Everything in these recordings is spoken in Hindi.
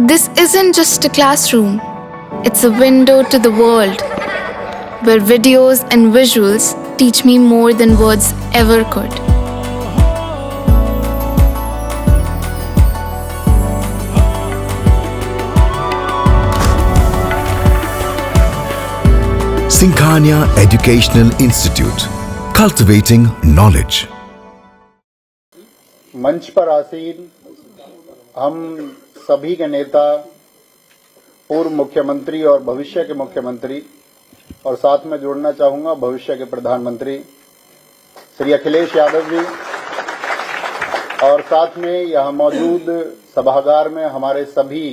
This isn't just a classroom, it's a window to the world, where videos and visuals teach me more than words ever could. Sinkhania Educational Institute, cultivating knowledge. मंच पर आसीन हम सभी के नेता, पूर्व मुख्यमंत्री और भविष्य के मुख्यमंत्री, और साथ में जोड़ना चाहूंगा भविष्य के प्रधानमंत्री श्री अखिलेश यादव जी, और साथ में यहां मौजूद सभागार में हमारे सभी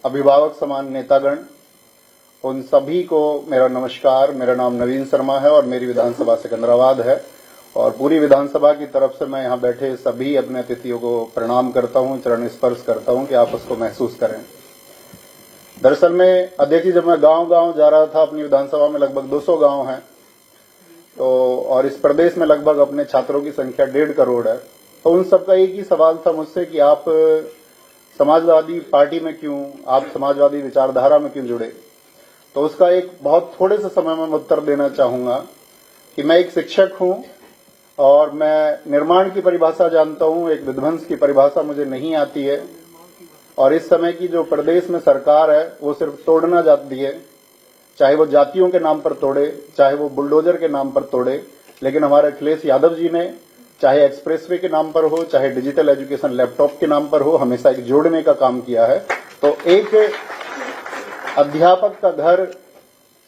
अभिभावक समान नेतागण, उन सभी को मेरा नमस्कार। मेरा नाम नवीन शर्मा है और मेरी विधानसभा सिकंदराबाद है, और पूरी विधानसभा की तरफ से मैं यहां बैठे सभी अपने अतिथियों को प्रणाम करता हूं, चरण स्पर्श करता हूं कि आप उसको महसूस करें। दरअसल में अध्यक्ष जी, जब मैं गांव-गांव जा रहा था, अपनी विधानसभा में लगभग 200 गांव हैं, तो और इस प्रदेश में लगभग अपने छात्रों की संख्या 1.5 करोड़ है, तो उन सबका एक ही सवाल था मुझसे कि आप समाजवादी पार्टी में क्यों, आप समाजवादी विचारधारा में क्यों जुड़े। तो उसका एक बहुत थोड़े से समय में उत्तर देना चाहूंगा कि मैं एक शिक्षक हूं और मैं निर्माण की परिभाषा जानता हूं, एक विध्वंस की परिभाषा मुझे नहीं आती है। और इस समय की जो प्रदेश में सरकार है वो सिर्फ तोड़ना चाहती है, चाहे वो जातियों के नाम पर तोड़े, चाहे वो बुलडोजर के नाम पर तोड़े। लेकिन हमारे अखिलेश यादव जी ने, चाहे एक्सप्रेसवे के नाम पर हो, चाहे डिजिटल एजुकेशन लैपटॉप के नाम पर हो, हमेशा एक जोड़ने का काम किया है। तो एक अध्यापक का घर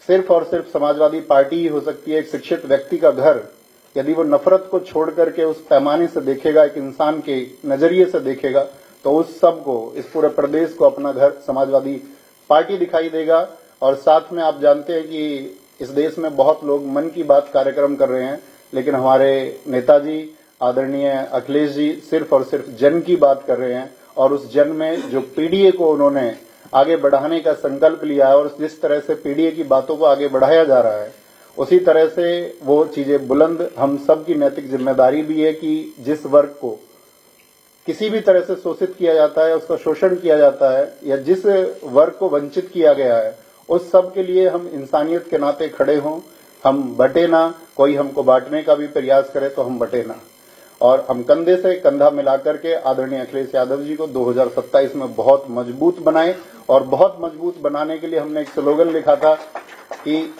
सिर्फ और सिर्फ समाजवादी पार्टी ही हो सकती है। एक शिक्षित व्यक्ति का घर यदि वो नफरत को छोड़ करके उस पैमाने से देखेगा, एक इंसान के नजरिए से देखेगा, तो उस सब को, इस पूरे प्रदेश को अपना घर समाजवादी पार्टी दिखाई देगा। और साथ में आप जानते हैं कि इस देश में बहुत लोग मन की बात कार्यक्रम कर रहे हैं, लेकिन हमारे नेताजी आदरणीय अखिलेश जी सिर्फ और सिर्फ जन की बात कर रहे हैं। और उस जन में जो पीडीए को उन्होंने आगे बढ़ाने का संकल्प लिया है, और जिस तरह से पीडीए की बातों को आगे बढ़ाया जा रहा है, उसी तरह से वो चीजें बुलंद, हम सब की नैतिक जिम्मेदारी भी है कि जिस वर्ग को किसी भी तरह से शोषित किया जाता है, उसका शोषण किया जाता है, या जिस वर्ग को वंचित किया गया है, उस सब के लिए हम इंसानियत के नाते खड़े हों। हम बटे ना, कोई हमको बांटने का भी प्रयास करे तो हम बटे ना, और हम कंधे से कंधा मिलाकर के आदरणीय अखिलेश यादव जी को 2027 में बहुत मजबूत बनाएं। और बहुत मजबूत बनाने के लिए हमने एक स्लोगन लिखा था कि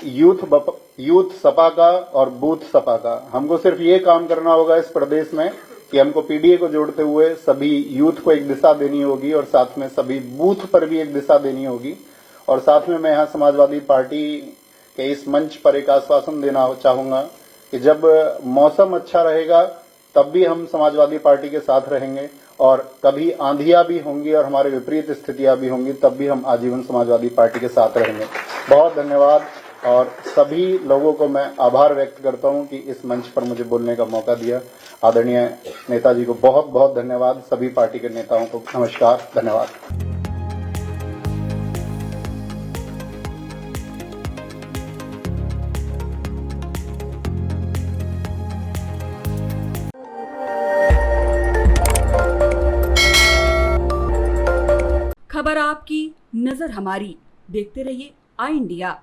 यूथ सपा का और बूथ सपा का। हमको सिर्फ ये काम करना होगा इस प्रदेश में कि हमको पीडीए को जोड़ते हुए सभी यूथ को एक दिशा देनी होगी, और साथ में सभी बूथ पर भी एक दिशा देनी होगी। और साथ में मैं यहाँ समाजवादी पार्टी के इस मंच पर एक आश्वासन देना चाहूंगा कि जब मौसम अच्छा रहेगा तब भी हम समाजवादी पार्टी के साथ रहेंगे, और कभी आंधियां भी होंगी और हमारे विपरीत स्थितियां भी होंगी, तब भी हम आजीवन समाजवादी पार्टी के साथ रहेंगे। बहुत धन्यवाद, और सभी लोगों को मैं आभार व्यक्त करता हूं कि इस मंच पर मुझे बोलने का मौका दिया। आदरणीय नेताजी को बहुत बहुत धन्यवाद। सभी पार्टी के नेताओं को नमस्कार, धन्यवाद। खबर आपकी, नजर हमारी। देखते रहिए आई इंडिया।